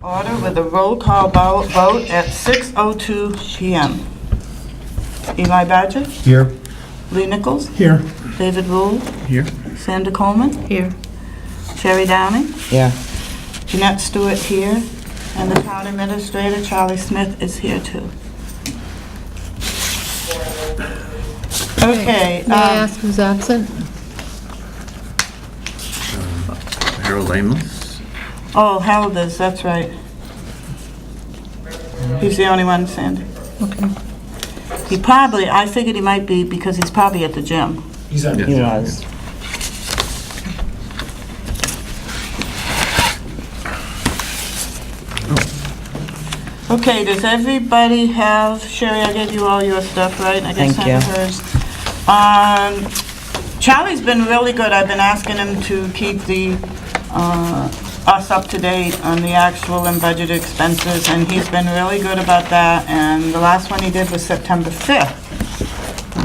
Order with a roll call vote at 6:02 p.m. Eli Badger? Here. Lee Nichols? Here. David Rule? Here. Sandra Coleman? Here. Sherry Downing? Yeah. Jeanette Stewart here. And the town administrator, Charlie Smith, is here too. Okay. May I ask who's absent? Harold Amos. Oh, Harold is, that's right. He's the only one, Sandy. Okay. I figured he might be because he's probably at the gym. He's at He was. Okay, does everybody have, Sherry, I gave you all your stuff, right? I guess Thank you. hers. Charlie's been really good. I've been asking him to keep us up to date on the actual and budgeted expenses, and he's been really good about that. And the last one he did was September 5th,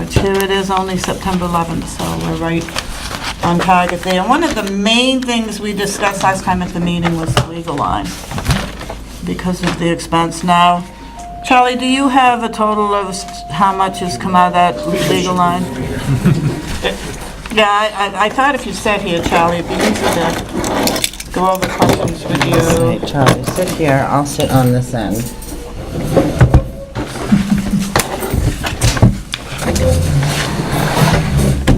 which here it is only September 11th, so we're right on target there. And one of the main things we discussed last time at the meeting was the legal line, because of the expense. Now, Charlie, do you have a total of how much has come out of that legal line? Yeah, I thought if you sat here, Charlie, it'd be easy to go over questions with you. Right, Charlie, sit here. I'll sit on this end.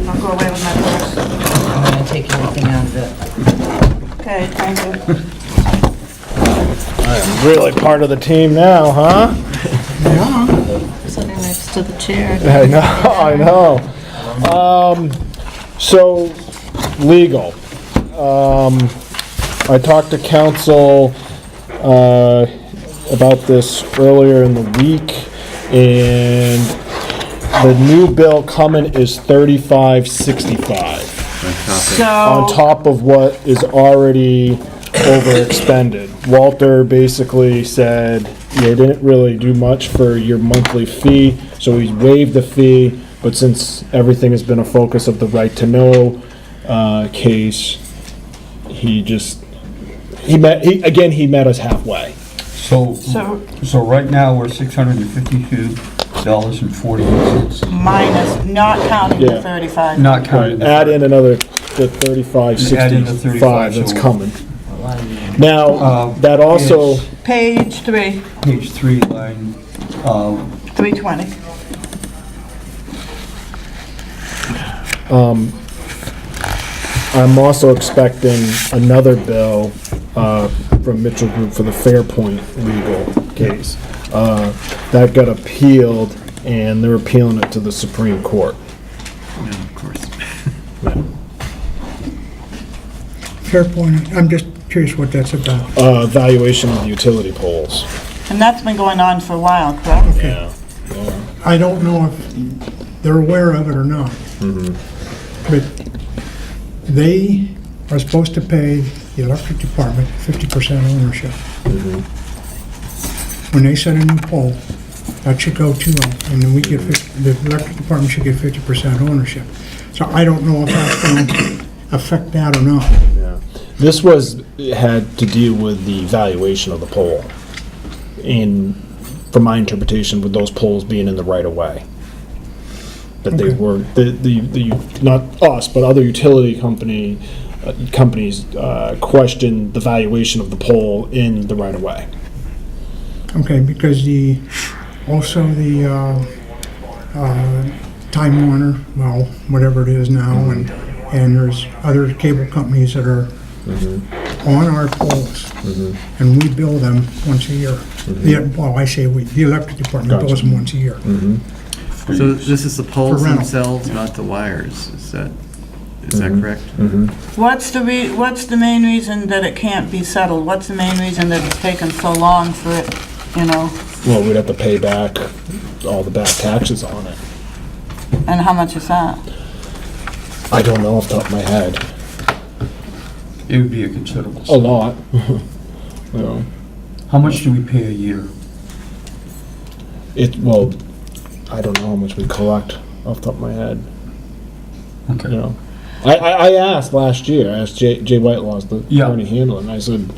I'll go away with my purse. I'm gonna take everything out of it. Okay, thank you. I am really part of the team now, huh? Sitting next to the chair. I know. So, legal. I talked to council about this earlier in the week, and the new bill coming is $35.65 on So, top of what is already overexpended. Walter basically said, you didn't really do much for your monthly fee, so he's waived the fee, but since everything has been a focus of the right to know case, he met us halfway. So right now, we're $652.48. minus, not counting the Yeah. 35. Not counting the... Add in another, the Add in the 35.65 35, that's so- coming. Now, that also, It's Page 3, Page 3, line, 320. I'm also expecting another bill from Mitchell Group for the Fairpoint legal case. That got appealed, and they're appealing it to the Supreme Court. yeah, of course. Fair point. I'm just curious what that's about. Valuation of the utility poles. And that's been going on for a while, correct? Yeah. I don't know if they're aware of it or not. But they are supposed to pay the electric department 50% ownership. When they set a new pole, that should go to them, and then the electric department should get 50% ownership. So I don't know if that's going to affect that or not. Yeah. This had to deal with the valuation of the pole. And from my interpretation, with those poles being in the right of way. That they Okay. were, the not us, but other utility companies questioned the valuation of the pole in the right of way. Okay, because also the Time Warner, well, whatever it is now, and there's other cable companies that are on our poles, and we bill them once a year. Well, I say we, the electric department bills them once a year. So this is the poles rental. themselves, not the wires, is that correct? What's the main reason that it can't be settled? What's the main reason that it's taken so long for it, Well, we'd have to pay back all the back taxes on it. and how much is that? I don't know off the top of my head. It would be a considerable A sum. lot. You know, How much do we pay a year? well, I don't know how much we collect off the top of my head. Okay. You know, I asked last year. I asked Jay Whitelaw's the Yeah. attorney handling. I said,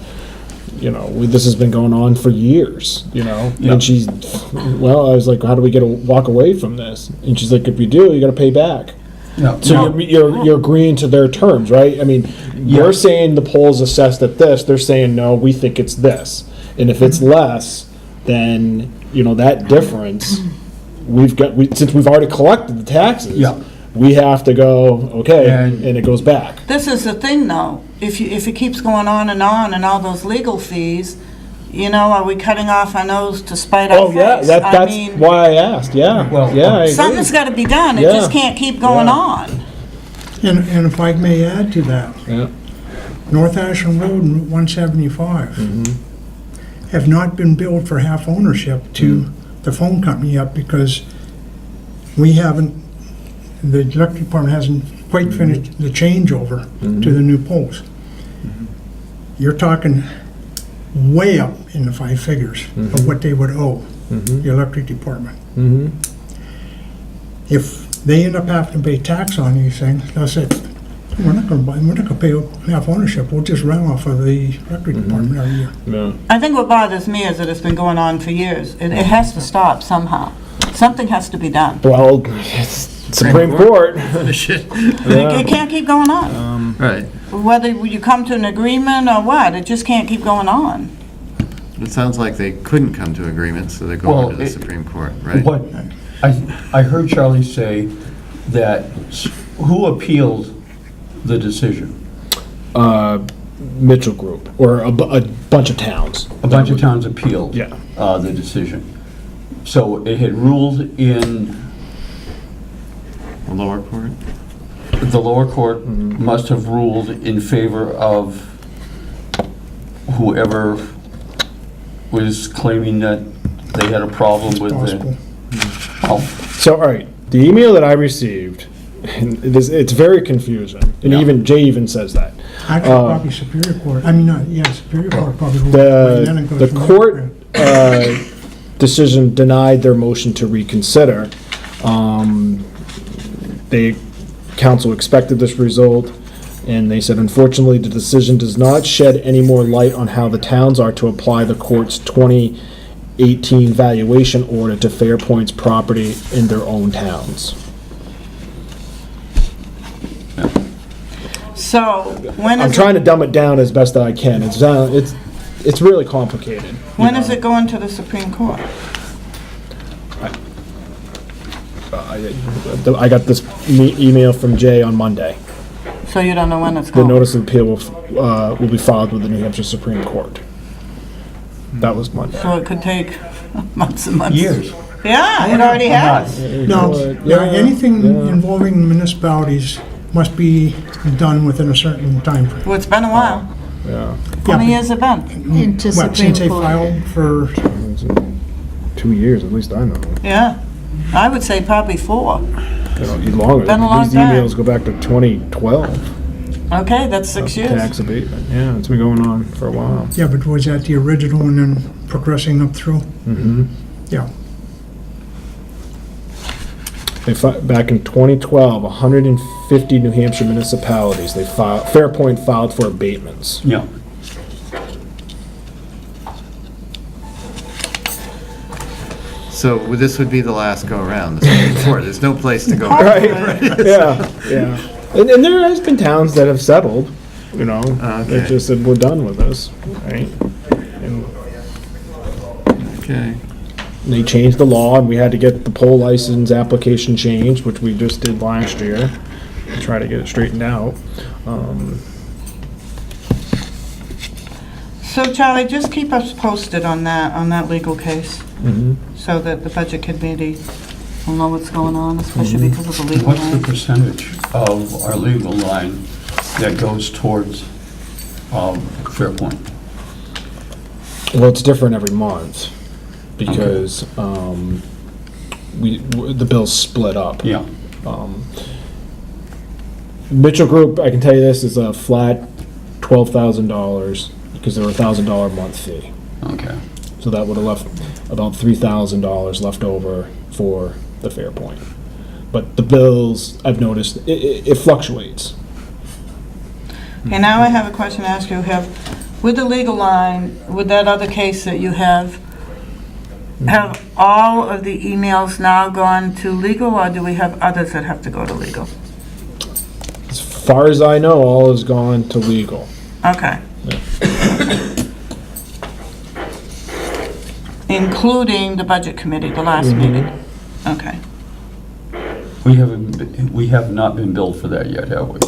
this has been going on for years, Yeah. And she's, well, I was like, how do we walk away from this? And she's like, if you do, you gotta pay back. Yeah. So you're agreeing to their terms, right? I mean, you're saying the poll's assessed at this, they're saying, no, we think it's this. And if it's less, then, that difference, since we've already collected the taxes. Yeah. We have to go, okay, And- and it goes back. This is the thing, though. If it keeps going on and all those legal fees, are we cutting off our nose to spite our Oh, yeah, face? that's mean, why I asked, yeah. Well, Yeah, I agree. something's got to be done. It Yeah. just can't keep going Yeah. on. And if I may add to that, Yeah. North Ashland Road and Route 175 have not been billed for half ownership to the phone company yet because the electric department hasn't quite finished the changeover to the new poles. You're talking way up in the five figures of what they would owe the electric department. If they end up having to pay tax on these things, they'll say, we're not gonna pay half ownership, we'll just run off of the electric department every year. Yeah. I think what bothers me is that it's been going on for years. It has to stop somehow. Something has to be done. Well, it's Supreme Court. It can't keep going on. Right. Whether you come to an agreement or what, it just can't keep going on. It sounds like they couldn't come to agreement, so they're Well, going to the Supreme Court, right? What, I heard Charlie say that, who appealed the decision? Mitchell Group, or a bunch of towns. A bunch of towns appealed. Yeah. The decision. So it had ruled in, The lower court? the lower court must have ruled in favor of whoever was claiming that they had a problem with Possible. the. Oh, So, all right, the email that I received, and it's very confusing, and Yeah. Jay even says that. Actually, probably Superior Court, Superior Court probably ruled right then and goes The from there. court decision denied their motion to reconsider. Council expected this result, and they said, unfortunately, the decision does not shed any more light on how the towns are to apply the court's 2018 valuation order to Fairpoint's property in their own towns. So when I'm is trying to dumb it down as best I can. It's really complicated. when is it going to the Supreme Court? I got this email from Jay on Monday. So you don't know when it's The going? notice of appeal will be filed with the New Hampshire Supreme Court. That was Monday. So it could take months and months. years. Yeah, it already has. No, Yeah, anything yeah. involving municipalities must be done within a certain time frame. Well, it's been a while. Yeah, How many Yeah, years have been? Into What, since they Supreme Court. filed for, 2 years, at least I know. Yeah, I would say probably 4. Longer. Been a long These time. emails go back to 2012. Okay, that's 6 years. Tax abatement, yeah, it's been going on for a while. yeah, but was that the original and then progressing up through? Mm-hmm. Yeah. Back in 2012, 150 New Hampshire municipalities, Fairpoint filed for abatements. Yeah. So this would be the last go-around, the Supreme Court. There's no place to go. Right, yeah, yeah. And there has been towns that have settled, they Okay. just said, we're done with this, right? And Okay. they changed the law, and we had to get the poll license application changed, which we just did last year, to try to get it straightened out. So Charlie, just keep us posted on that legal case, so that the budget committee will know what's going on, especially because of the legal What's the line. percentage of our legal line that goes towards Fairpoint? Well, it's different every month, because the bill's split up. Yeah. Mitchell Group, I can tell you this, is a flat $12,000, because there were $1,000 a month fee. Okay. So that would have left about $3,000 left over for the Fairpoint. But the bills, I've noticed, it fluctuates. Okay, now I have a question to ask you. With the legal line, with that other case that you have all of the emails now gone to legal, or do we have others that have to go to legal? As far as I know, all has gone to legal. Okay. Including the budget committee, the last meeting? Okay. We have not been billed for that yet, have we?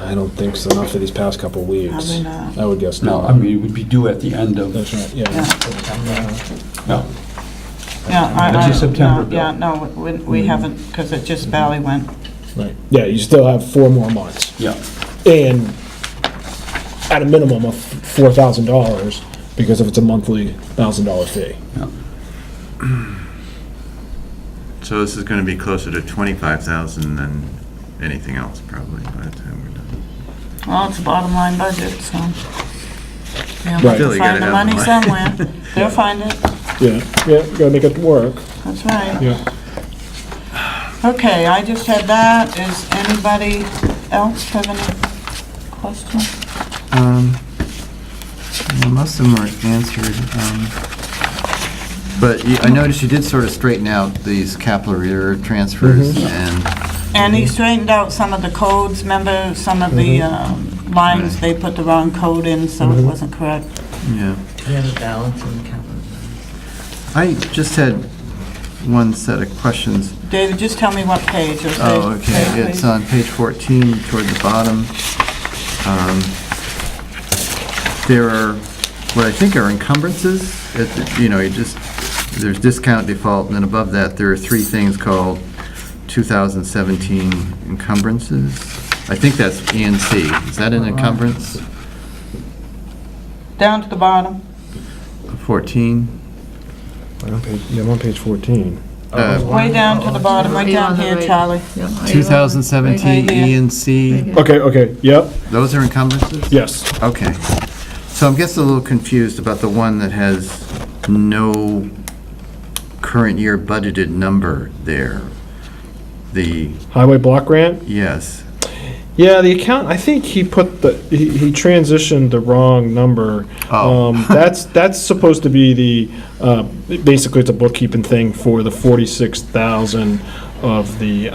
I don't think so, not for these past couple weeks. Probably not. I would guess No, not. I mean, it would be due at the end of, That's right, yeah. no. Yeah, That's a September bill. Yeah, no, we haven't, because it just barely went. Right. Yeah, you still have 4 more months. Yeah. And at a minimum of $4,000, because if it's a monthly $1,000 fee. So this is gonna be closer to 25,000 than anything else, probably, by the time we're done. Well, it's a bottom line budget, so. They'll have Right. to Still, you gotta find the have money the money. somewhere. They'll find it, Yeah, gotta make it work. that's right. Yeah. Okay, I just had that. Is anybody else have any questions? Well, most of them were answered. But I noticed you did sort of straighten out these capital reserve transfers and, And he straightened out some of the codes, remember, some of the lines, they put the wrong code in, so it wasn't correct. yeah. We have a balance in the capital. I just had one set of questions. David, just tell me what page. Or say- Oh, okay, say it's please. on page 14 toward the bottom. There are, what I think are encumbrances, there's discount default, and then above that, there are 3 things called 2017 encumbrances. I think that's E and C. Is that an encumbrance? Down to the bottom. 14? I'm on page 14. Way down to the bottom, right down here, Charlie. 2017 Right here. E and C, Okay, yep, those are encumbrances? yes. Okay. So I'm guessing a little confused about the one that has no current year budgeted number there. The, Highway block grant? yes. Yeah, the account, I think he put he transitioned the wrong number. Oh. That's supposed to be the, basically it's a bookkeeping thing for the 46,000 of the,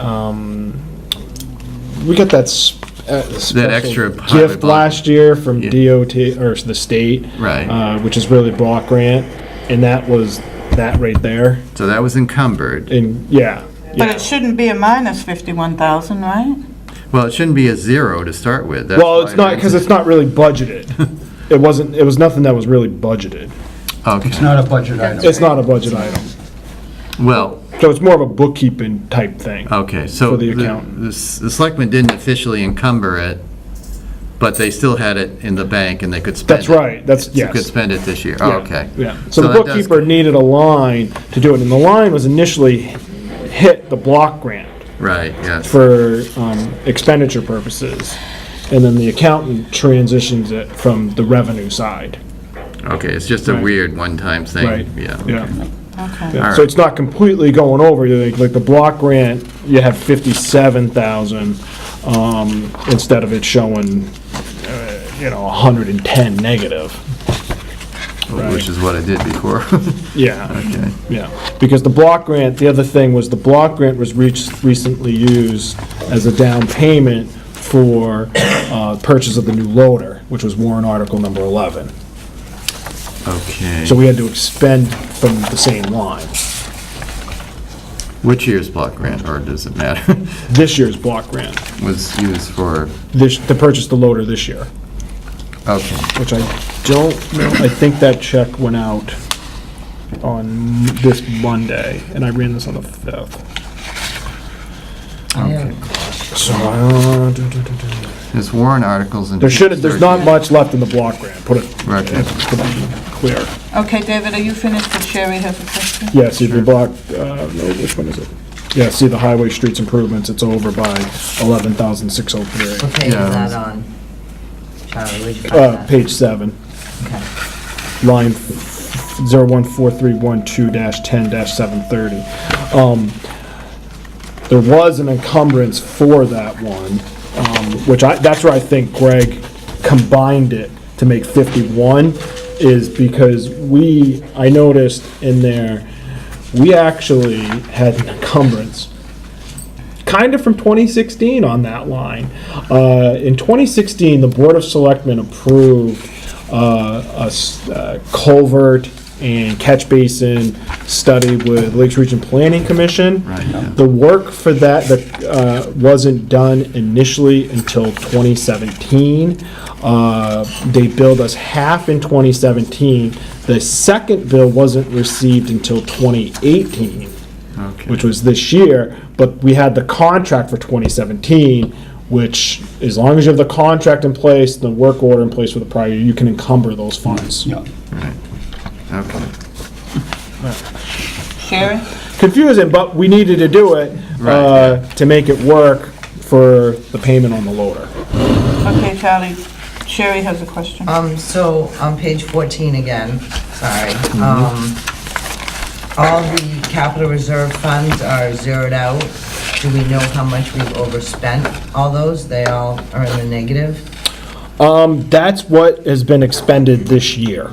we got that special extra highway gift block. last year from Yeah. DOT, or the state. Right. Which is really block grant, and that was that right there, So that was encumbered. and yeah. But it shouldn't be a minus 51,000, right? Well, it shouldn't be a 0 to start with. That's Well, why it's not, because it's not really budgeted. It was nothing that was really budgeted. Okay. It's not a budget item. It's not a budget item. Well, So it's more of a bookkeeping type thing. okay, so For the the accountant. the selectmen didn't officially encumber it, but they still had it in the bank and they could spend it. That's right, that's, So yes. could spend it this year. Oh, Yeah, okay. Yeah, so the that does- bookkeeper needed a line to do it, and the line was initially hit the block grant Right, yes. for expenditure purposes, and then the accountant transitions it from the revenue side. Okay, it's just a Right. weird one-time thing. Right. Yeah. Yeah. Okay. Yeah, All so right. it's not completely going over, like the block grant, you have 57,000, instead of it showing, 110 negative. Which is what I did before. Yeah, Okay. yeah, because the block grant, the other thing was the block grant was recently used as a down payment for, purchase of the new loader, which was warrant article number 11. Okay. So we had to expend from the same line. Which year's block grant, or does it matter? This year's block grant, Was used for, to purchase the loader this year. okay. Which I don't know, I think that check went out on this Monday, and I ran this on the 5th. So, There's warrant articles and. there's not much left in the block grant, put it Right. to be clear. Okay, David, are you finished? But Sherry has a question. Yeah, see the block, no, which one is it? Yeah, see the highway streets improvements, it's over by 11,603. What page is Yeah. that on? Charlie, where'd you find that? Page 7, Okay. line 014312-10-730. There was an encumbrance for that one, that's where I think Greg combined it to make 51 is because I noticed in there, we actually had an encumbrance kind of from 2016 on that line. In 2016, the Board of Selectmen approved a culvert and catch basin study with Lakes Region Planning Commission. Right, yeah. The work for that wasn't done initially until 2017. They billed us half in 2017. The second bill wasn't received until 2018, Okay. which was this year, but we had the contract for 2017, which, as long as you have the contract in place, the work order in place for the prior year, you can encumber those funds. Yeah. Okay. Sherry? Confusing, but we needed to do it Right, to make it work for the payment on the loader. Okay, Charlie, Sherry has a question. So on page 14 again, sorry. All the capital reserve funds are zeroed out. Do we know how much we've overspent all those? They all are in the negative? That's what has been expended this year.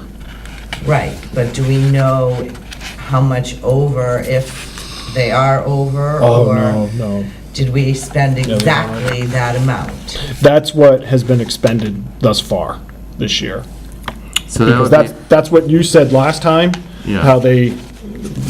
Right, but do we know how much over, if they are over? Or No. did we spend we don't. exactly that amount? That's what has been expended thus far this year. So that Because would that's what you said last time, Yeah. how they,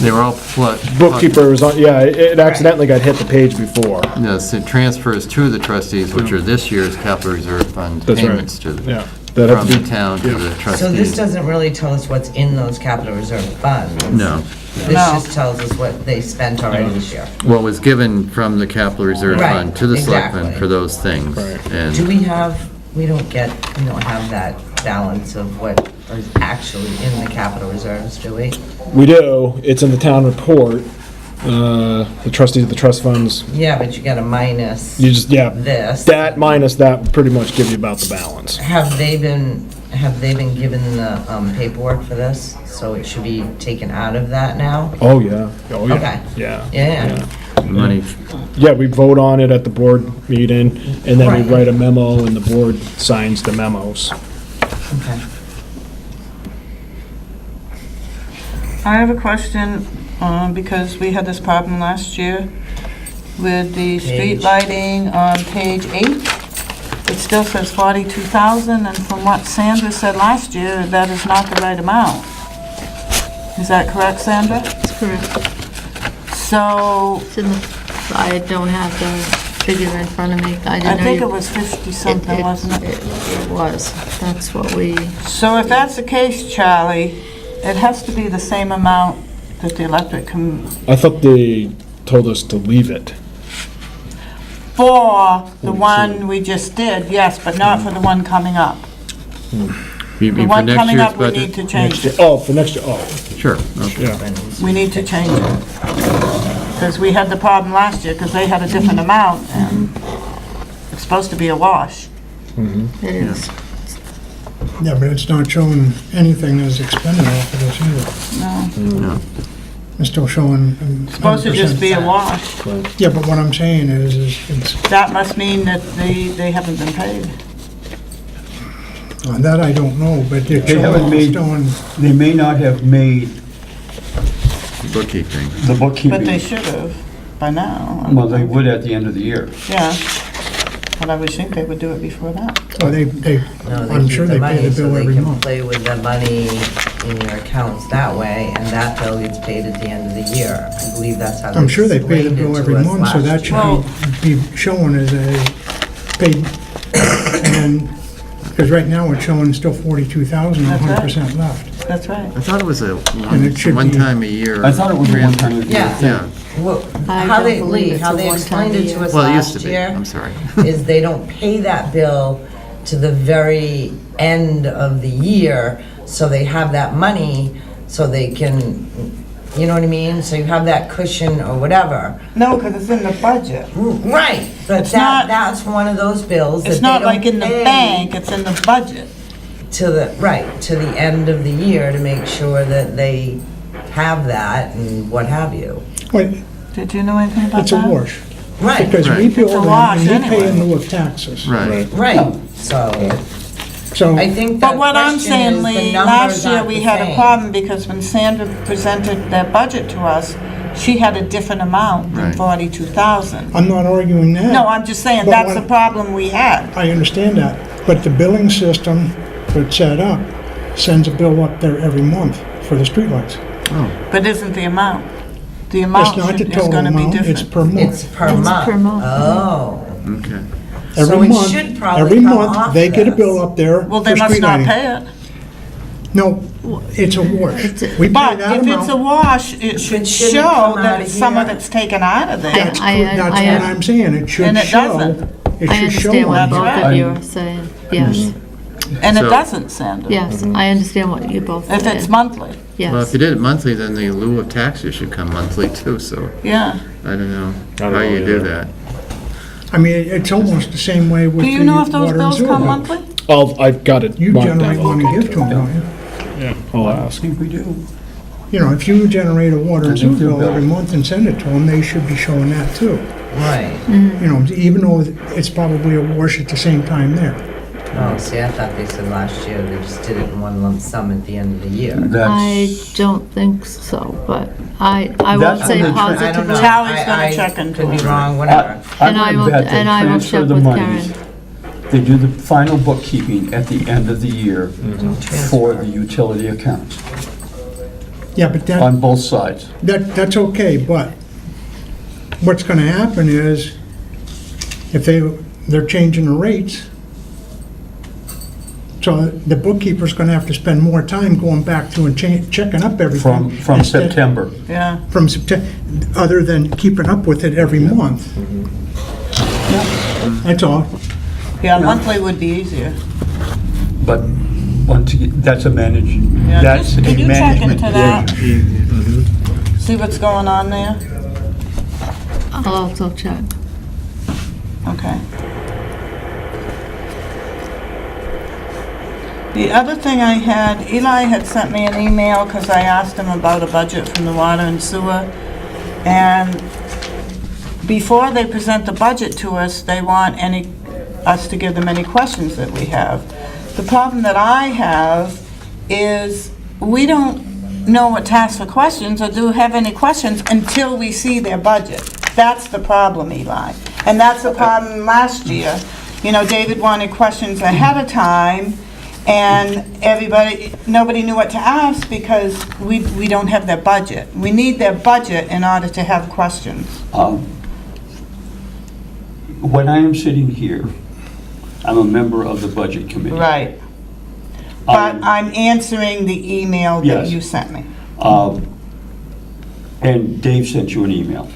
they were all flush. bookkeeper was on, yeah, it accidentally got hit the page before. Yes, it transfers to the trustees, which are this year's capital reserve fund That's right. payments to, Yeah. That have from to the be- town to the trustees. So this doesn't really tell us what's in those capital reserve funds. No. This No. just tells us what they spent already this year. What was given from the capital reserve Right, fund to the selectmen exactly. for those things. Right. And Do we don't have that balance of what is actually in the capital reserves, do we? We do, it's in the town report, the trustees of the trust funds, Yeah, but you got a minus you just, yeah, this. that minus that would pretty much give you about the balance. Have they been given the paperwork for this? So it should be taken out of that now? Oh, yeah, oh, yeah, Okay. yeah. Yeah. money, Yeah, we vote on it at the board meeting, and then we Right. write a memo, and the board signs the memos. Okay. I have a question, because we had this problem last year with the street Page. lighting on page 8. It still says 42,000, and from what Sandra said last year, that is not the right amount. Is that correct, Sandra? That's correct. So, It's in the, I don't have the figure in front of me. I I didn't know think you. it was 50-something, wasn't it? It was. That's what we, So if that's the case, Charlie, it has to be the same amount that the electric I thought they told us to leave it. for the one we just did, yes, but not for the one coming up. you The mean for one next coming year's up, we need budget? to change it. Oh, for next year, oh, Sure, okay. yeah. We need to change it. Because we had the problem last year, because they had a different amount, and it's supposed to be a wash. it is. Yeah, but it's not showing anything as expended off of this either. No, No. It's still showing. it's supposed to just be a wash. Yeah, but what I'm saying is it's, That must mean that they haven't been paid. that I don't know, but it's They haven't made, showing, they may not have made Bookkeeping. the bookkeeping. But they should have, by now. Well, they would at the end of the year. Yeah. But I would think they would do it before that. well, No, I'm keep sure they pay money the so bill they every can month. play with the money in your accounts that way, and that bill gets paid at the end of the year. I believe that's how they I'm sure they pay the explained it bill to every us month, so last that year. should be shown as a paid, and then, because right now it's showing still 42,000, That's right. 100% left. That's right. I thought it was a And it should be- one time a year. I thought it was a one-time a year Yeah. thing. Yeah, Well, I how don't they, believe Lee, it's how a they one-time explained a it year. to us well, it used to last be, year I'm sorry. is they don't pay that bill to the very end of the year, so they have that money, so they can, you know what I mean? So you have that cushion or whatever. No, because it's in the budget. Right, but It's not- that's one of those bills that It's they not don't like in the pay bank, it's in the budget. to the end of the year to make sure that they have that and what have you. Wait, Did you know anything about it's a that? wash, Right, because we Right. bill It's a them wash and we pay anyway. in lieu of taxes. Right. right, so, So, I think the But what I'm question saying, is the Lee, numbers last year aren't we the had a same. problem because when Sandra presented their budget to us, she had a different amount than Right. 42,000. I'm not arguing that. No, I'm just saying, But that's the when- problem we had. I understand that, but the billing system that's set up sends a bill up there every month for the streetlights. But isn't the amount? The It's amount not the should- is total gonna be amount, it's different. per month. It's per It's month. per month. Oh. Okay. So Every it month, should probably every come month, off they get a this. bill up there Well, for they must street not lighting. pay it. No, it's a wash. We pay But that if it's a amount. wash, it should It shouldn't show come that out it's of some of here. it's taken out of there. That's I- what I'm saying, it should And it show. doesn't. It I should show understand what on That's both here. right. of you are saying. Yes, And it So- doesn't, Sandra. yes, I understand what you both If it's said. monthly, Well, if Yes. you did it monthly, then the lieu of taxes should come monthly too, so yeah. I don't know don't how know you do either. that. I mean, it's almost the same way with Do the you know if those water and bills sewer come bills. monthly? I've got it You marked generate down. one and give to them, don't you? Yeah, I'll I ask. think we do. You know, if you generate a water and I sewer think they're bill every billed. month and send it to them, they should be showing that too. Right. You know, even though it's probably a wash at the same time there. Oh, see, I thought they said last year they just did it in one lump sum at the end of the year. I That's, don't think so, but I won't That's say when the tra- I don't know. positively. Charlie's gonna I check into Could be it. wrong, whatever. And I will- bet they and I will transfer check the with monies. They do the final bookkeeping at the end of the year for the utility accounts Yeah, but on both sides. that's okay, but what's gonna happen is if they're changing the rates, so the bookkeeper's gonna have to spend more time going back through and checking up everything. From instead- September. Yeah. From September, other than keeping up with it every month. That's all. Yeah, monthly would be easier. But once again, that's a Yeah, that's just- a Could you check management. into that? See what's going on there? I'll also check. Okay. The other thing I had, Eli had sent me an email because I asked him about a budget from the water and sewer. And before they present the budget to us, they want us to give them any questions that we have. The problem that I have is we don't know what to ask for questions or do have any questions until we see their budget. That's the problem, Eli. And that's the problem last year. You know, David wanted questions ahead of time, and nobody knew what to ask because we don't have their budget. We need their budget in order to have questions. When I am sitting here, I'm a member of the Budget Committee. Right. But I'm answering the email that Yes. you sent me. And Dave sent you an email.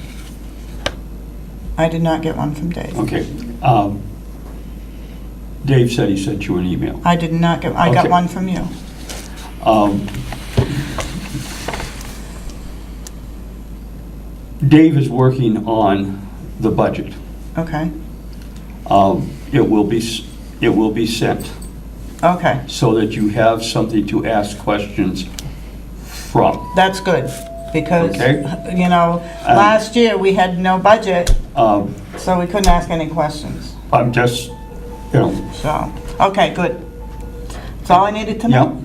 I did not get one from Dave. Okay. Dave said he sent you an email. I did not get, I got Okay. one from you. Dave is working on the budget. Okay, It will be sent okay, so that you have something to ask questions from. that's good, because, Okay. you know, last year we had no budget, Um, so we couldn't ask any questions, I'm just, so, okay, good. That's all I needed to yeah. know.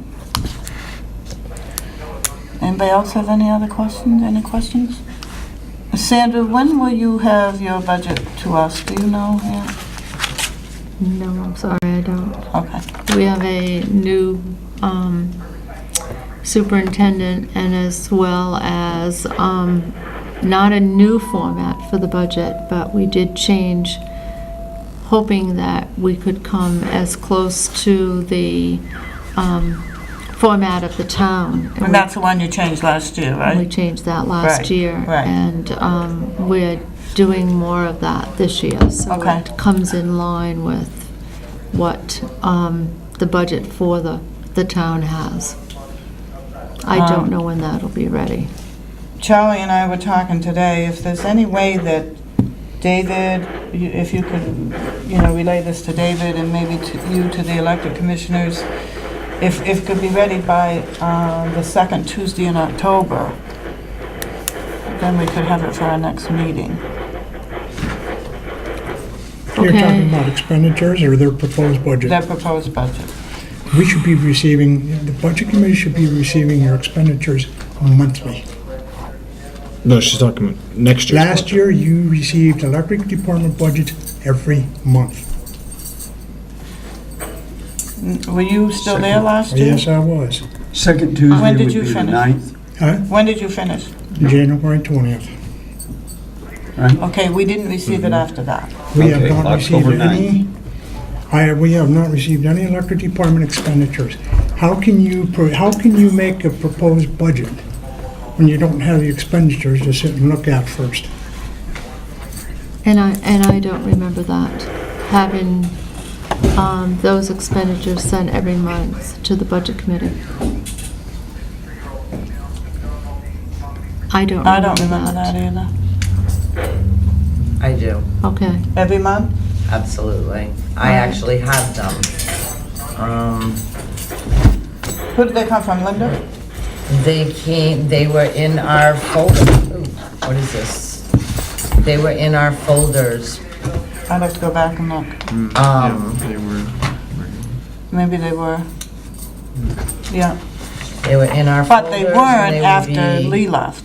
Anybody else have any other questions, any questions? Sandra, when will you have your budget to us, do you know? Yeah. No, I'm sorry, I don't. Okay, We have a new superintendent and as well as, not a new format for the budget, but we did change, hoping that we could come as close to the format of the town. and that's the one you changed last year, We right? changed that Right, last year. right. And we're doing more of that this year. So Okay. it comes in line with what the budget for the town has. I don't know when that'll be ready. Charlie and I were talking today, if there's any way that David, if you could, you know, relay this to David and maybe to the elected commissioners, if it could be ready by the second Tuesday in October, then we could have it for our next meeting. You're Okay. talking about expenditures or their proposed budget? Their proposed budget. we should be receiving, the budget committee should be receiving your expenditures monthly. No, she's talking about next year's Last budget. year, you received electric department budget every month. Were you still there last year? Yes, I was. Second Tuesday When would did be you the finish? 9th, Huh? When did you finish? January 20th. right? Okay, we didn't receive it after that. We have Okay, not received October any, we have not received any electric department expenditures. How can you make a proposed budget when you don't have the expenditures to sit and look at first? And I don't remember that, having those expenditures sent every month to the budget committee. I don't I don't remember remember that either. I do, Okay, Every month? absolutely. I actually have them. Who did they come from, Linda? They were in our folder. Ooh, what is this? They were in our folders. I'd have to go back and look. They were, Maybe they were. Yeah, They were in our but folders. they and weren't they would after be- Lee left.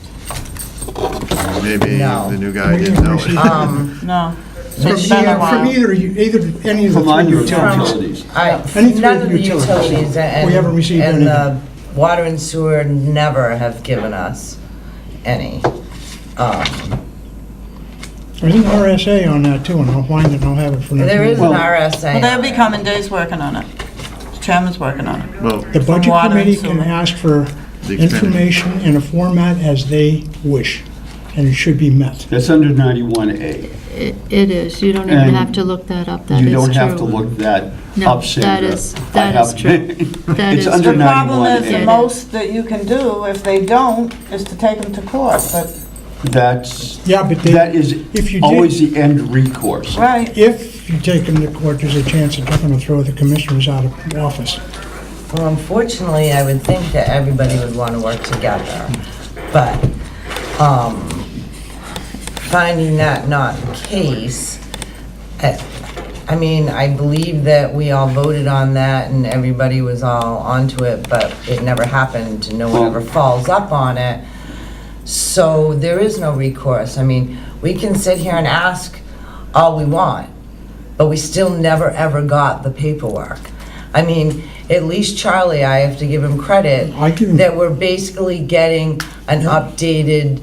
maybe No. the new guy didn't know it. No. From It's been a from while. either any of the From on three your utilities. utilities. Any three None of the utilities. utilities and. We haven't received And the anything. water and sewer never have given us any. There's an RSA on that too, and I'll find it and I'll have it for next There is meeting. an RSA. Well, they'll on be it. coming, Dave's working on it. The chairman's working on it. Well, The budget water and committee can sewer. ask for The expenditure. information in a format as they wish, and it should be met. That's under 91A. it is, you don't even And have to look that up, that is true. You don't have to look that No, up, Sandra. that is I have true. been. That It's is under The problem is, the 91A. most that you can do, if they don't, is to take them to court, but, That's, Yeah, but that is if you always the end recourse. right. if you take them to court, there's a chance that they're gonna throw the commissioners out of office. Well, unfortunately, I would think that everybody would want to work together, but, finding that not the case, I mean, I believe that we all voted on that and everybody was all onto it, but it never happened, no one ever follows up on it. So there is no recourse. I mean, we can sit here and ask all we want, but we still never, ever got the paperwork. I mean, at least Charlie, I have to give him credit, I give him- that we're basically getting an updated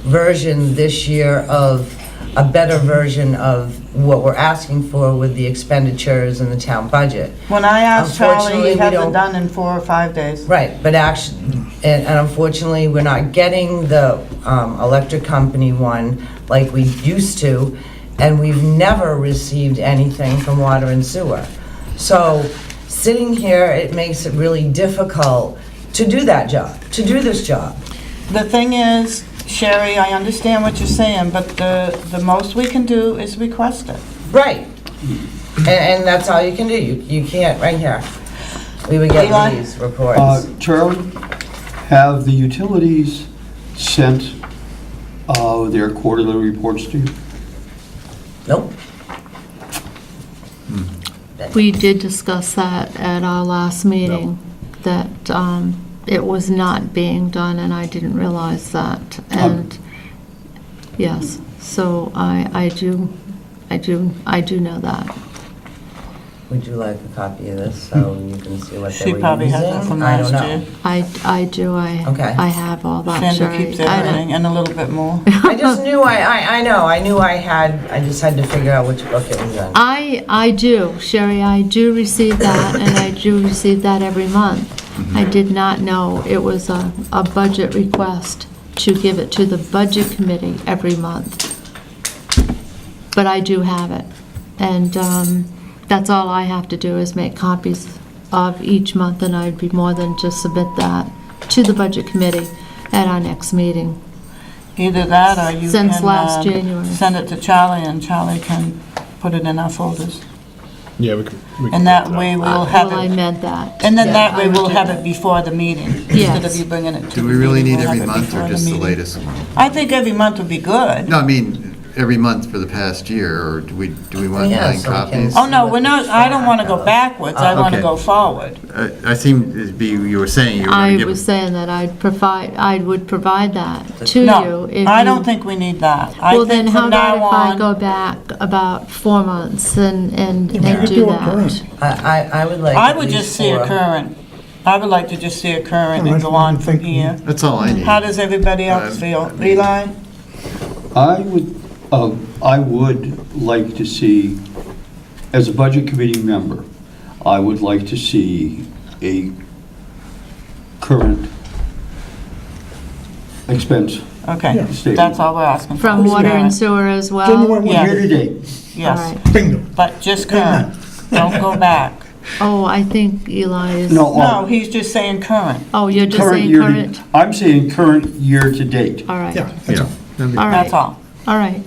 version this year of, a better version of what we're asking for with the expenditures and the town budget. When I asked Unfortunately, Charlie, he we has it don't- done in 4 or 5 days. Right, but actually, and unfortunately, we're not getting the electric company one like we used to, and we've never received anything from water and sewer. So, sitting here, it makes it really difficult to do that job, to do this job. The thing is, Sherry, I understand what you're saying, but the most we can do is request it. Right. And that's all you can do. You can't, right here. We would get Eli? these reports. Charlie, have the utilities sent their quarterly reports to you? Nope. We did discuss that at our last meeting, that it was not being done, and I didn't realize that. And, yes, so I do know that. Would you like a copy of this so you can see what they She were probably has using? it from I don't last know. year. I do, Okay. I have all that, Sandra Sherry. keeps I don't- everything, and a little bit more. I just knew, I know, I knew I just had to figure out which book it was in. I do, Sherry, I do receive that, and I do receive that every month. I did not know it was a budget request to give it to the budget committee every month. But I do have it, and that's all I have to do is make copies of each month, and I'd be more than to submit that to the budget committee at our next meeting. Either that, or you can Since last January. send it to Charlie, and Charlie can put it in our folders. Yeah, we can. And that way we'll have Well, I it, meant that. and then Yeah, that I way would we'll do have that. it before the meeting, Yes. instead of you bringing it to the do we really meeting, need we'll every have it month or before just the meeting. latest one? I think every month would be good. No, I mean, every month for the past year, or do we want Yeah, 9 so we can- copies? Oh, no, we're not, I don't want to go backwards, I want to Okay. go forward. I seem to be, you were saying you were I going to was give, saying that I would provide that to you. No, if I you- don't think we need that. I Well, then think how from about now if I on, go back about 4 months and You could do do it that? current. I would like I at would least just see a 4. current. I would like to just see a current Well, and that's go what on I'm from thinking. here. that's all I need. How does everybody else feel? Eli? I would like to see, as a budget committee member, I would like to see a current expense Okay, Statement. that's all we're asking for. From water and Current. sewer as well? Genuine Yeah. year to date. All Yes, right. Bingo. but just current. Don't go back. Oh, I think Eli is, No, he's just saying current. oh, you're just saying year current? I'm saying current year to date. All right, Yeah, that's Yeah. all. That'd be- all right. That's all. All right.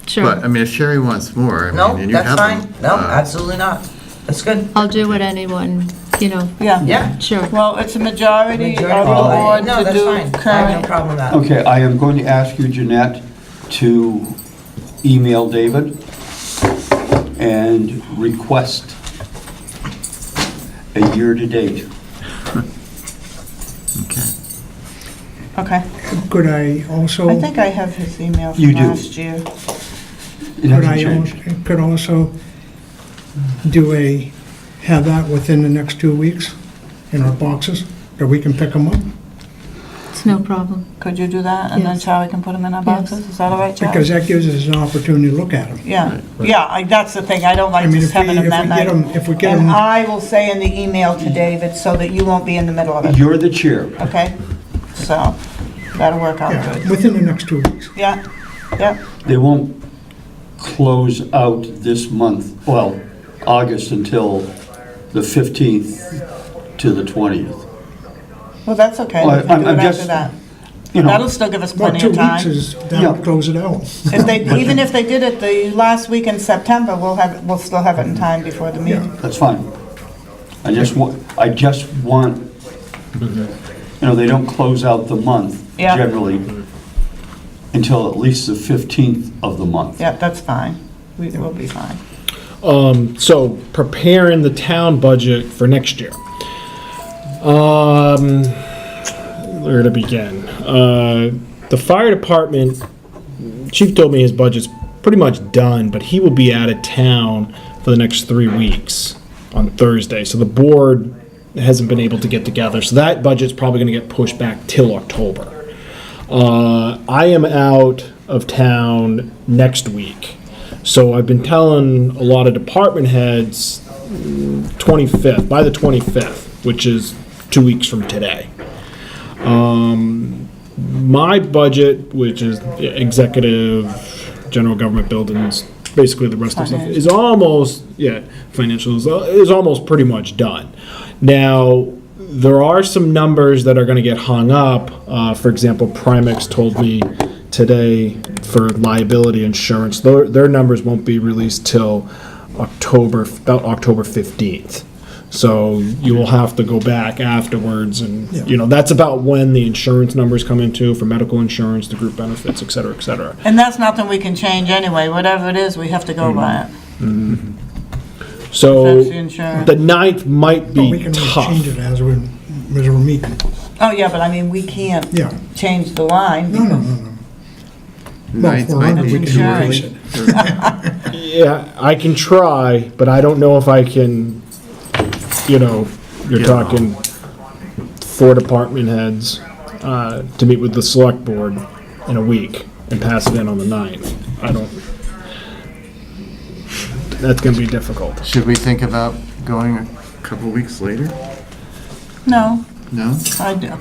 Sure. But, I mean, if Sherry wants more, I mean, No, and you that's have them. fine. No, absolutely not. That's good. I'll do what anyone, Yeah. Yeah. sure. Well, it's a majority of the Majority vote. board No, to that's do fine. I have no current. problem with that. Okay, I am going to ask you, Jeanette, to email David and request a year to date. Okay. Okay. Could I also, I think I have his email You from do. last year. It could hasn't I, changed. could also have that within the next 2 weeks in our boxes, that we can pick them up? It's no problem. Could you do that? And then Yes. Charlie can put them in our Yes. boxes? Is that all right, Because Charlie? that gives us an opportunity to look at them. Yeah, yeah, that's the thing. I don't like I mean, just if we- having them if that we night. get 'em- if we get And 'em- I will say in the email to David so that you won't be in the middle of it, You're the chair. okay? So, that'll work out Yeah, good. within the next 2 weeks. Yeah, yeah, They won't close out this month, well, August until the 15th to the 20th. well, that's okay. Well, We can do I'm it just- after that. You know, That'll still give us Well, plenty 2 of weeks time. is, that'll Yeah. close it out. If they, even if they did it the last week in September, we'll still have it in time before the meeting. that's fine. I just want, they don't close out the month Yeah. generally until at least the 15th of the month. Yeah, that's fine. We'll be fine. So preparing the town budget for next year. Where to begin? The fire department, chief told me his budget's pretty much done, but he will be out of town for the next 3 weeks on Thursday. So the board hasn't been able to get together. So that budget's probably going to get pushed back till October. I am out of town next week. So I've been telling a lot of department heads 25th, by the 25th, which is 2 weeks from today. My budget, which is executive, general government buildings, basically the rest of the stuff, is almost, financials, is almost pretty much done. Now, there are some numbers that are going to get hung up. For example, Primex told me today for liability insurance, their numbers won't be released till about October 15th. So you will have to go back afterwards and, that's about when the insurance numbers come into for medical insurance, the group benefits, et cetera, et cetera. And that's nothing we can change anyway. Whatever it is, we have to go by it. So That's the insurance. the 9th might But we be can tough. change it as we're meeting. Oh, yeah, but I mean, we can't Yeah. change the line. No, no, no, no. Well, Ninth for might 100, be we can insurance. increase it. Yeah, I can try, but I don't know if I can, you're Yeah. talking 4 department heads to meet with the select board in a week and pass it in on the 9th. That's gonna be difficult. Should we think about going a couple weeks later? No, No? I do.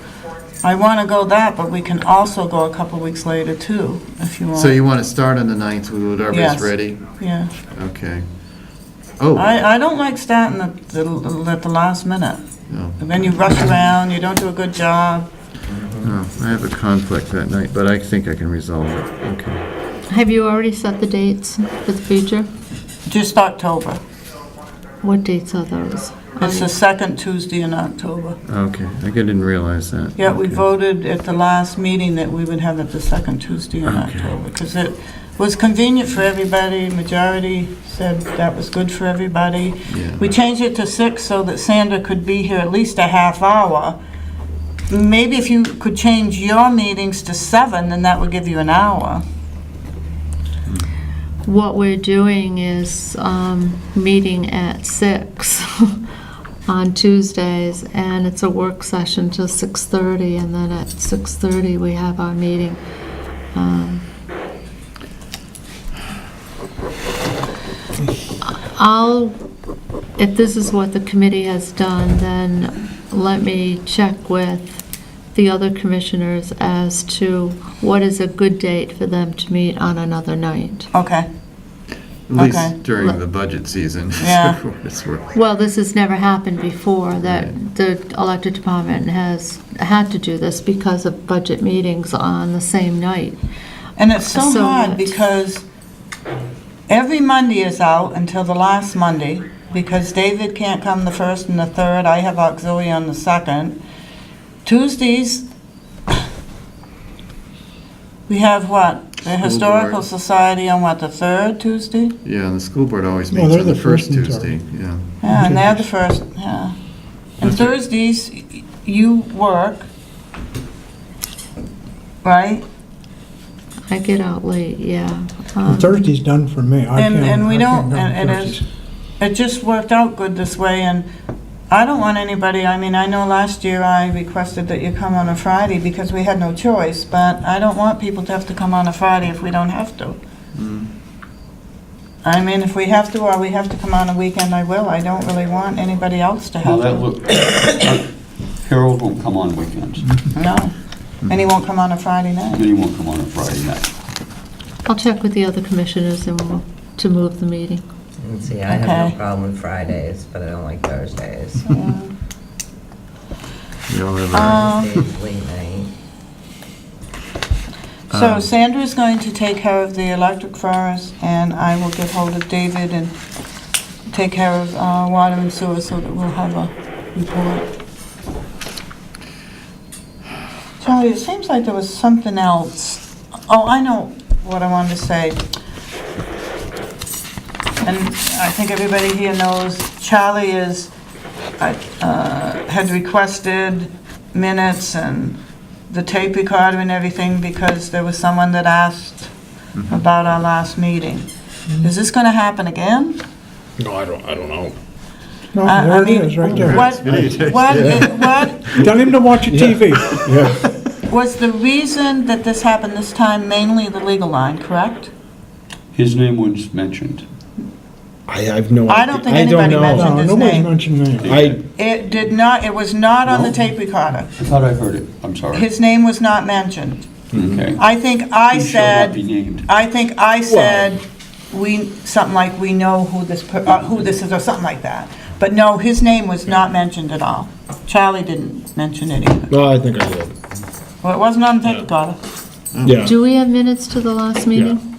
I want to go that, but we can also go a couple weeks later too, if you want. So you want to start on the 9th with whatever's Yes. ready? Yeah. Okay. Oh, I don't like starting at the last minute. no, And then you rush around, you don't do a good job. no, I have a conflict that night, but I think I can resolve it. Okay. Have you already set the dates for the future? Just October. What dates are those? It's the second Tuesday in October. Okay, I didn't realize that. Yeah, we Okay. voted at the last meeting that we would have it the second Tuesday in Okay. October, because it was convenient for everybody. Majority said that was good for everybody. Yeah. We changed it to 6 so that Sandra could be here at least a half hour. Maybe if you could change your meetings to 7, then that would give you an hour. What we're doing is meeting at 6 on Tuesdays, and it's a work session till 6:30, and then at 6:30 we have our meeting. If this is what the committee has done, then let me check with the other commissioners as to what is a good date for them to meet on another night. Okay. At least Okay. during the budget season. Yeah. for what it's worth. Well, this has never happened before, that the elected department has had to do this because of budget meetings on the same night. And it's so So hard what? because every Monday is out until the last Monday, because David can't come the 1st and the 3rd. I have auxiliary on the 2nd. Tuesdays, we have what? The Historical board. Society on what, the 3rd Tuesday? Yeah, and the school board always Well, meets they're on the the first first and Tuesday, yeah. Yeah, and they're the 1st, yeah. And Thursdays, you work, right? I get out late, yeah. Um, Thursday's done for me. I And, can't- and we I can't don't, go and Thursdays. it just worked out good this way, and I don't want anybody, I mean, I know last year I requested that you come on a Friday because we had no choice, but I don't want people to have to come on a Friday if we don't have to. I mean, if we have to, or we have to come on a weekend, I will. I don't really want anybody else to Well, have that to. look, Harold won't come on weekends, No, and he won't come on a Friday and night. he won't come on a Friday night. I'll check with the other commissioners and we'll, to move the meeting. And see, I have Okay. no problem with Fridays, but I don't like Thursdays. Yeah. You all have a- Thursdays, late night. So Sandra's going to take care of the electric for us, and I will get hold of David and take care of water and sewer so that we'll have a report. Charlie, it seems like there was something else. Oh, I know what I wanted to say. And I think everybody here knows Charlie had requested minutes and the tape recorder and everything because there was someone that asked about our last meeting. Is this gonna happen again? No, I don't know. No, I there it mean, is, right there. What Tell him to watch your TV. was the reason that this happened this time mainly the legal line, correct? His name was mentioned. I have no idea. I don't think anybody know. mentioned No, his nobody's name. mentioned that. It did not, it was not on the No? tape recorder. I thought I heard it, I'm sorry. His name was not mentioned. Okay. I think I He shall not be said, named. something like, we know who this is, or something like that. But no, his name was not mentioned at all. Charlie didn't mention it either. No, I think I did. Well, it wasn't on the tape recorder. Yeah. Do we have minutes to the last meeting?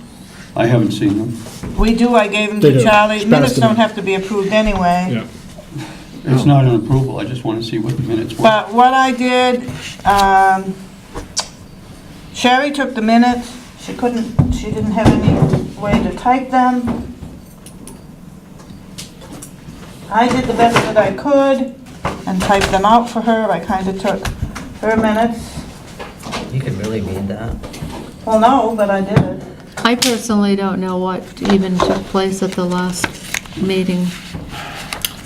I haven't seen them. We do, I gave them They to do. Charlie. Just pass Minutes them don't in. have to be approved anyway. Yeah. It's not an approval, I just want to see what the minutes were. But what I did, Sherry took the minutes. She didn't have any way to type them. I did the best that I could and typed them out for her. I kind of took her minutes. You could really read that. Well, no, but I did it. I personally don't know what even took place at the last meeting.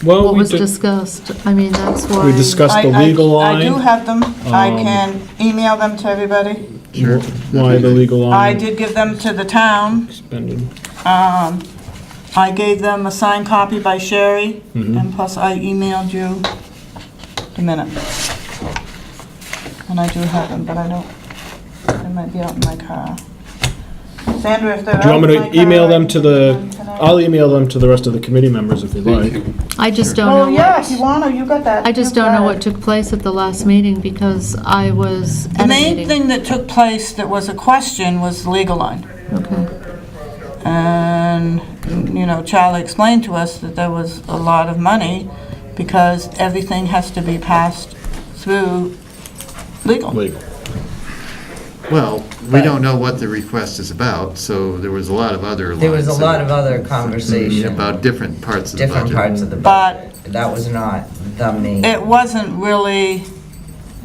Well, What we was did- discussed. I mean, that's why. We discussed the legal I do line. have them. I can email them to everybody. Sure. Why the legal I line did give them to the town. expended. I gave them a signed copy by Sherry, Mm-hmm. and plus I emailed you the minutes. And I do have them, but I don't, they might be out in my car. Sandra, if they're out Do you want me in my to email car, I them can to give them the, tonight. I'll email them to the rest of the committee members if you'd Thank like. you. I just don't Oh, know yeah, if you what, want to, you got that. I just You've don't know got what it. took place at the last meeting because I was The at a main meeting. thing that took place that was a question was the legal line. Okay. And, Charlie explained to us that there was a lot of money because everything has to be passed through legal. Legal. Well, we don't know what the request is about, so there was a lot of other lines. There was a lot of that- other conversation, About different parts of the budget. different parts of the But budget. That was not the main. it wasn't really,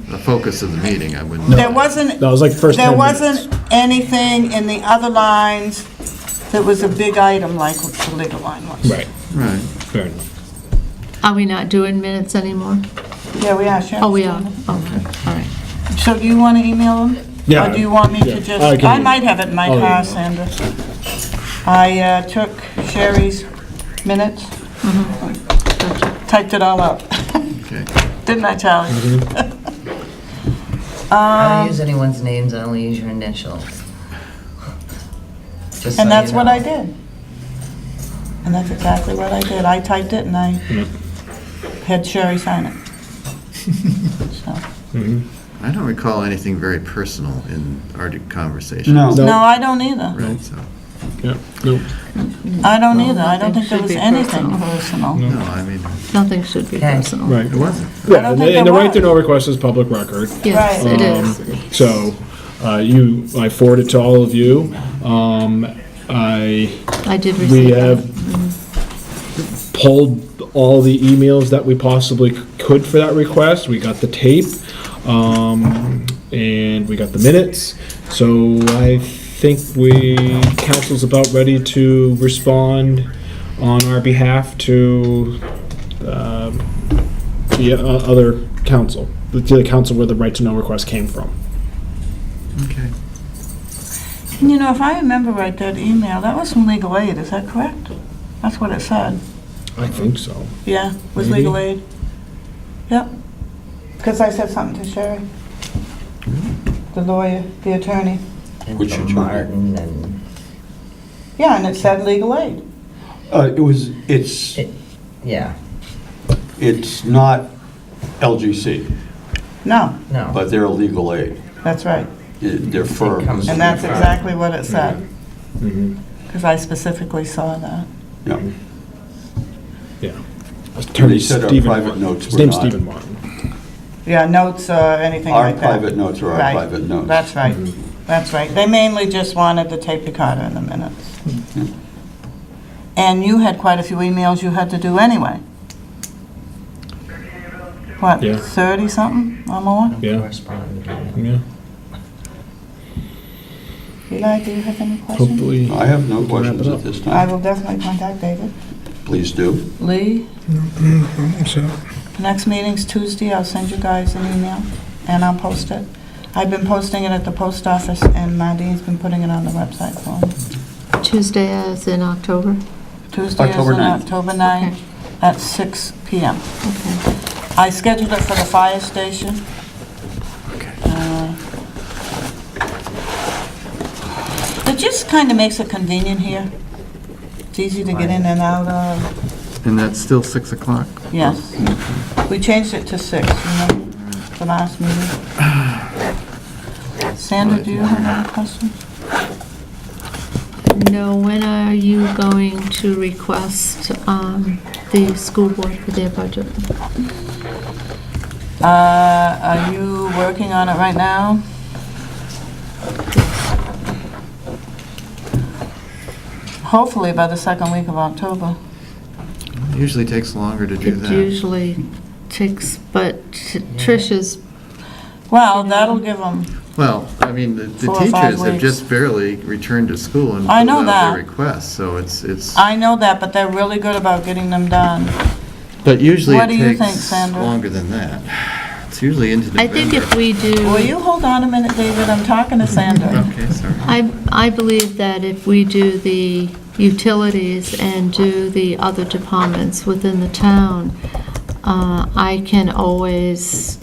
The focus of the meeting, I wouldn't. there wasn't, That was like the first 10 there minutes. wasn't anything in the other lines that was a big item like what the legal line was. Right, Right. fair enough. Are we not doing minutes anymore? Yeah, we are, sure. Oh, we are, okay, all right. So do you want to email them? Yeah. Or do you want me Yeah. to just, I can- I might have it in my I'll car, email. Sandra. I took Sherry's minutes, typed it all up. Okay. Didn't I, Charlie? I don't use anyone's names, I only use your initials. Just so And that's you what know. I did. And that's exactly what I did. I typed it and I had Sherry sign it. So. I don't recall anything very personal in our conversation. No. No, I don't either. Right, so, Yeah, no, I don't either. I don't nothing think there should was be anything personal. personal. no, I mean, Nothing should be Okay. personal. right. it wasn't. Yeah, don't and think and the there right to was. know request is public record. Yes, Right. it is. So, I forwarded to all of you. I did receive We that. have pulled all the emails that we possibly could for that request. We got the tape, and we got the minutes. So I think council's about ready to respond on our behalf to the other council, to the council where the right to know request came from. Okay. And you know, if I remember right, that email, that was from legal aid, is that correct? That's what it said. I think so. Yeah, was Maybe. legal aid. Yep. Because I said something to Sherry. The lawyer, the attorney. And Which from attorney? Martin and, Yeah, and it said legal aid. yeah, It's not LGC, No, no. but they're a legal aid. that's right. They're firm. comes- And that's exactly what it said. Mhm. Because I specifically saw that. Yeah. Yeah. They said our private notes His were name's not. Stephen Martin. Yeah, notes or anything Our like that. private notes are our Right. private notes. That's right. That's right. They mainly just wanted the tape recorder in the minutes. And you had quite a few emails you had to do anyway. What, Yeah. 30-something or more? Yeah. Correspondent. Yeah. Eli, do you have any questions? Hopefully. I have no wrap questions it at up. this I time. will definitely contact David. Please do. Lee, So, next meeting's Tuesday. I'll send you guys an email and I'll post it. I've been posting it at the post office and Marlene's been putting it on the website for me. Tuesday as in October? Tuesday is October on 9th. October 9th at 6 PM. Okay. I scheduled it for the fire station. It just kind of makes it convenient here. It's easy to get in and out of. And that's still 6 o'clock? Yes. We changed it to 6, remember, the last meeting. Sandra, do you have any questions? No, when are you going to request the school board for their budget? Are you working on it right now? Hopefully by the second week of October. It usually takes longer to do It that. usually takes, but Trish's, Well, that'll give them, Well, I mean, the 4 or 5 teachers have weeks. just barely returned to school and I filled know out that. their requests, so it's, I know that, but they're really good about getting them done. but usually What it do you takes think, Sandra? longer than that. It's usually into I November. think if we Will do, you hold on a minute, David? I'm talking to Sandra. Okay, sorry. I believe that if we do the utilities and do the other departments within the town, I can always,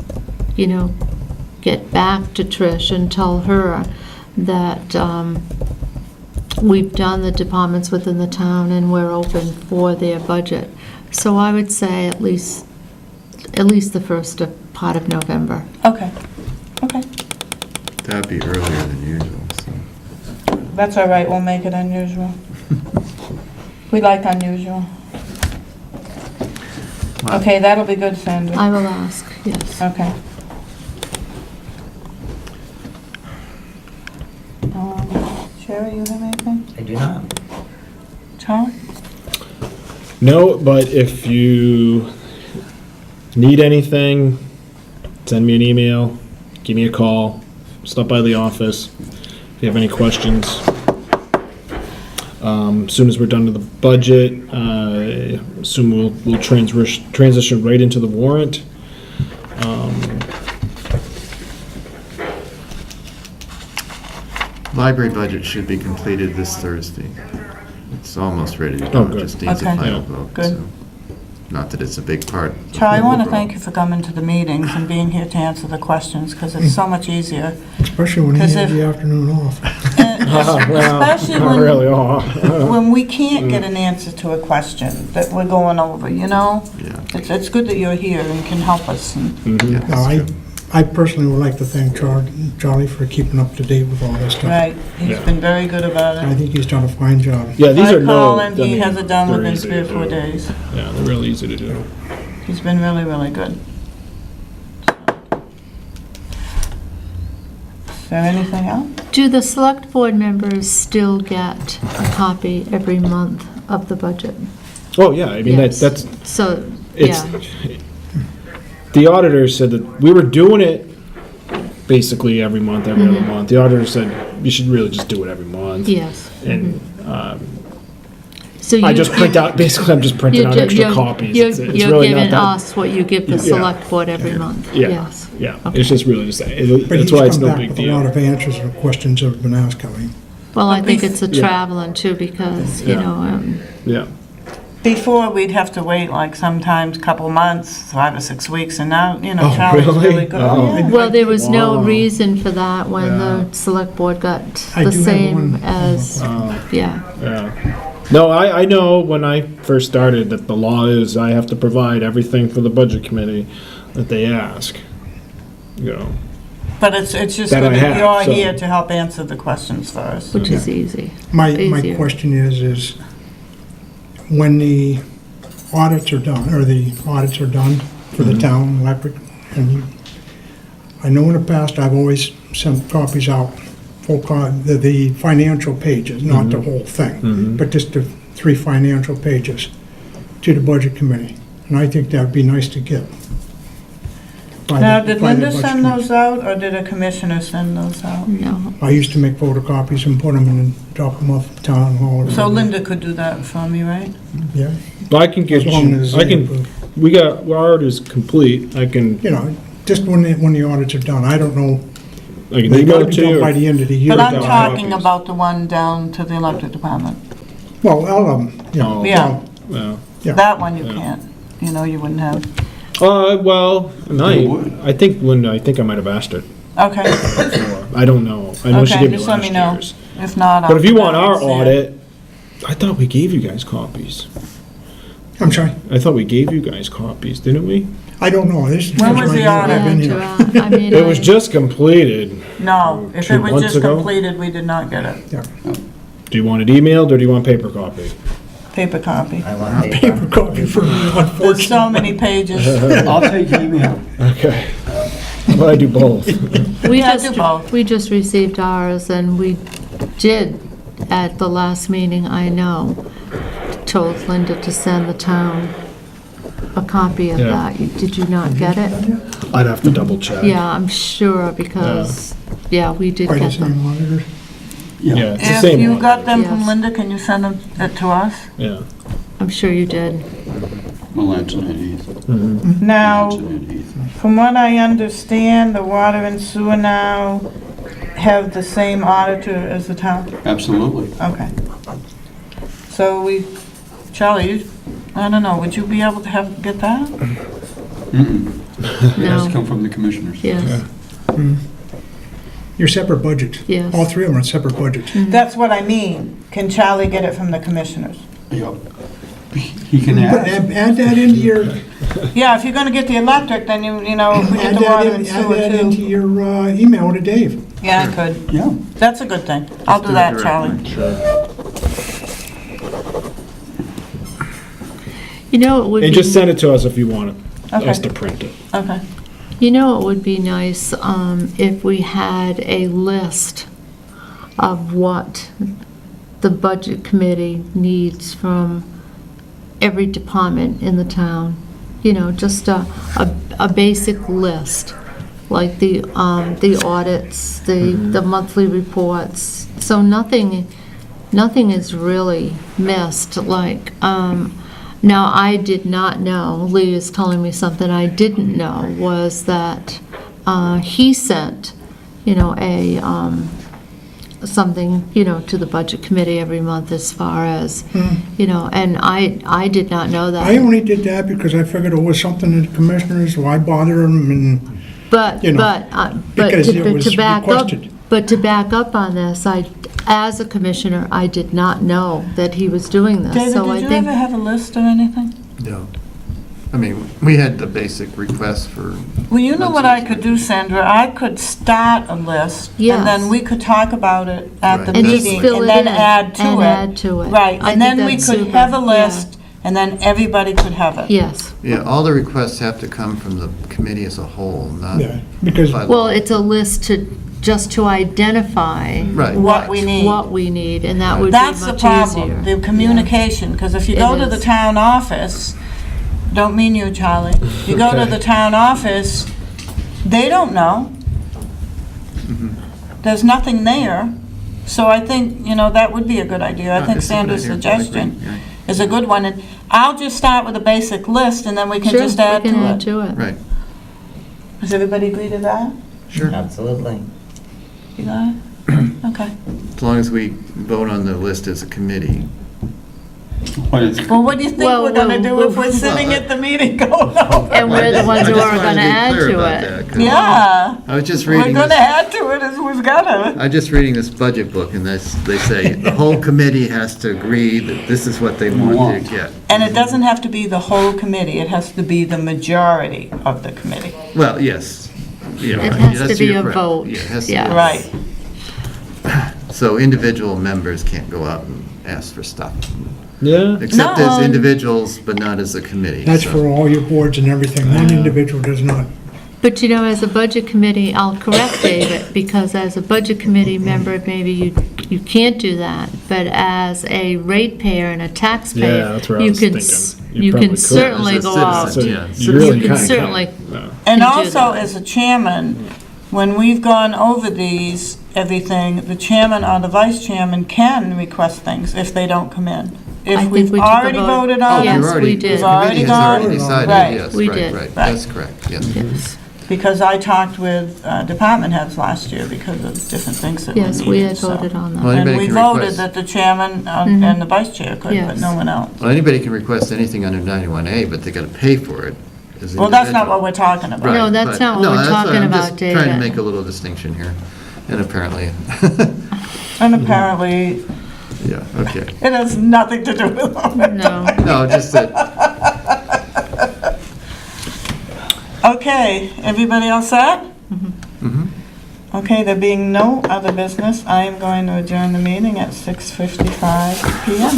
get back to Trish and tell her that we've done the departments within the town and we're open for their budget. So I would say at least the first part of November. Okay, okay. That'd be earlier than usual, so. That's all right, we'll make it unusual. We like unusual. Okay, that'll be good, Sandra. I will ask, yes. Okay. Sherry, you have anything? I do not. Charlie? No, but if you need anything, send me an email, give me a call, stop by the office. If you have any questions. As soon as we're done with the budget, assume we'll transition right into the warrant. Library budget should be completed this Thursday. It's almost ready to Oh, go, good. just needs a Okay. final Yeah. vote. Good. so. Not that it's a big part. of Charlie, I the want to overall. thank you for coming to the meetings and being here to answer the questions, because it's so much easier. Especially when he 'Cause has if- the afternoon off. And Well, especially not when, really, when we can't get an answer to a question that we're going over, you know? Yeah. It's good that you're here and can help us. And Yeah, No, that's true. I personally would like to thank Charlie for keeping up to date with all this stuff. Right, he's Yeah. been very good about I it. think he's done a fine job. Yeah, these I are no. call him, I he mean, has it done they're within easy 3 or to 4 do. days. Yeah, they're real easy to do. He's been really, really good. Is there anything else? Do the select board members still get a copy every month of the budget? Oh, yeah, I mean, Yes. that's, So, it's, yeah, the auditor said that we were doing it basically every month, every other month. The auditor said you should really just do it every month. yes. And So I you- just print out, basically, I'm just printing out extra copies. It's You're really not giving that. us what you give the Yeah. select board every month, Yeah, yes. yeah, Okay. it's just really just, But that's he's why it's come no back big with a lot deal. of answers to questions that have been asked of him. Well, I think bef- it's a Yeah. traveling too, because, you Yeah. know, Yeah, Before, we'd have to wait like sometimes couple months, 5 or 6 weeks, and now, you know, Oh, Charlie's really? really good. Oh. Yeah. well, there was no Wow. reason for that when the Yeah. select board got I the do have same one- as, yeah. yeah. No, I know when I first started that the law is I have to provide everything for the budget committee that they ask. You know, But it's just That good I that have, so- you're here to help answer the questions for us. Which is easy. My Easier. question is when the audits are done, or the audits are done for the town electric, and I know in the past, I've always sent copies out, the financial pages, not the whole thing, but just the 3 financial pages to the budget committee, and I think that'd be nice to get. by Now, the- did by the Linda budget send committee. those out, or did a commissioner send those out? No, I used to make photocopies and put them in and drop them off at town hall. or So something. Linda could do that for me, right? Yeah, I can get as long you, as, I can, our audit is complete, I can, you know, just when the audits are done, I don't know, I can they email gotta it be to done by you. the end of the year. But I'm down talking copies. about the one down to the electric department. Well, all of them, you know. Oh. Yeah. Yeah. Yeah. That one you Yeah. can't, you know, you wouldn't have. Well, would. I think Linda, I think I might have asked her Okay, before. I don't know. I know she okay, gave me just let last me know. year's. If not, I'll. But if you want I'll our see it. audit, I thought we gave you guys copies. I'm sorry, I thought we gave you guys copies, didn't we? I don't know. This When was the I've audit? been yeah, here. I mean, It was I- just completed. No, if 2 it was months just ago? completed, we did not get it. Yeah. Do you want it emailed or do you want paper copy? Paper copy. I want paper. Paper copy for me, There's unfortunately. so many pages. I'll take email. Okay. Well, I do both. We Yeah, just, do both. we just received ours, and we did, at the last meeting, I know, told Linda to send the town a copy of Yeah. that. Did you not get it? I'd have to double check. Yeah, I'm sure, because, yeah, we did By the get them. same auditors. Yeah, Yeah. it's the If same you one. got them from Yes. Linda, can you send them it to us? Yeah. I'm sure you did. Melanson and Heath. Now, Melanson and Heath. from what I understand, the water and sewer now have the same auditor as the town? Absolutely. Okay. So Charlie, I don't know, would you be able to get that? Mm-mm. It has to No, come from the commissioners. yes, Your separate budgets. yes. All 3 of them are separate budgets. That's what I mean. Can Charlie get it from the commissioners? Yep. He can But add. add that into your, Yeah, if you're gonna get the electric, then you know, if we get add the water that and in- add sewer that into too. your email to Dave. Yeah, I could. Yeah. That's a good thing. I'll do that, Charlie. Sure. You know, it would And be. just send it to us if you want Okay. us to print it. Okay. You know, it would be nice if we had a list of what the budget committee needs from every department in the town. You know, just a basic list, like the audits, the monthly reports. So nothing is really missed, like, now, I did not know, Lee is telling me something I didn't know, was that he sent, you know, something, you know, to the budget committee every month as far as, you know, and I did not know that. I only did that because I figured it was something that the commissioners, why bother them, and But, you know, but because it was to back up, requested. but to back up on this, as a commissioner, I did not know that he was doing this, David, so I did you think. ever have a list or anything? No. I mean, we had the basic request for. Well, you know what I could do, Sandra? I could start a list, Yes. and then we could talk about it at the Right. And just meeting, fill and it then in add to it. and add to it. Right, I and think then we that's could super, have a yeah. list, and then everybody could have it. Yes. Yeah, all the requests have to come from the committee as a whole, not. yeah, because by Well, law. it's a list just to identify Right. What we need. what we need, and that would be That's the much problem, easier. the communication, because if you It go to the is. town office, don't mean you, Charlie, you go to Okay. the town office, they don't know. There's nothing there, so I think, you know, that would be a good idea. I think That's a good Sandra's idea. I suggestion agree, yeah. is a good one, and I'll just start with a basic list, and then we can Sure, just add we can add to it. to it. Right, Does everybody agree to that? sure. Absolutely. You got it? Okay. As long as we vote on the list as a committee. When it's- Well, what do you think Well, we're gonna we'll- do if we're sitting at the meeting going over? And we're the ones I who just are wanted gonna be add clear to about it. that, 'cause Yeah, I was just we're reading gonna this, add to it as we've gotta. I'm just reading this budget book, and they say the whole committee has to agree that this is what they want to get. And it doesn't have to be the whole committee, it has to be the majority of the committee. Well, yes. Yeah, It right. has Yes, to be you're a correct. vote, Yeah, it has to be. yeah. Right. So individual members can't go out and ask for stuff, Yeah. except No. as individuals, but not as a committee. that's so- for all your boards and everything. One individual does not. But you know, as a budget committee, I'll correct David, because as a budget committee member, maybe you can't do that, but as a ratepayer and a Yeah, taxpayer, that's what I you was can, thinking. You you probably can could. certainly As a go citizen, out. So yeah. you really You can can't. certainly, No. And do also, that. as a chairman, when we've gone over these, everything, the chairman or the vice chairman can request things if they don't come in. I If think we've we took a already vote. voted Oh, on Yes, you've it, already- we did. The Already committee has gone? already decided, Right. yes, We right, did. right. Right. That's correct, yes. yes, because I talked with department heads last year because of different things that were needed. yes, we had so. voted on Well, that. And anybody we can voted request- that the chairman Mhm. and the vice chair could, but Yes. no one else. Well, anybody can request anything under 91A, but they got to pay for it as an Well, that's not what individual. we're talking about. Right, No, that's but- not what no, we're that's talking I'm about, just trying to David. make a little distinction here, and apparently, And apparently, yeah, okay. it has nothing to do with it. No, No, just that, Okay, everybody all set? mhm. Okay, there being no other business, I am going to adjourn the meeting at 6:55 PM.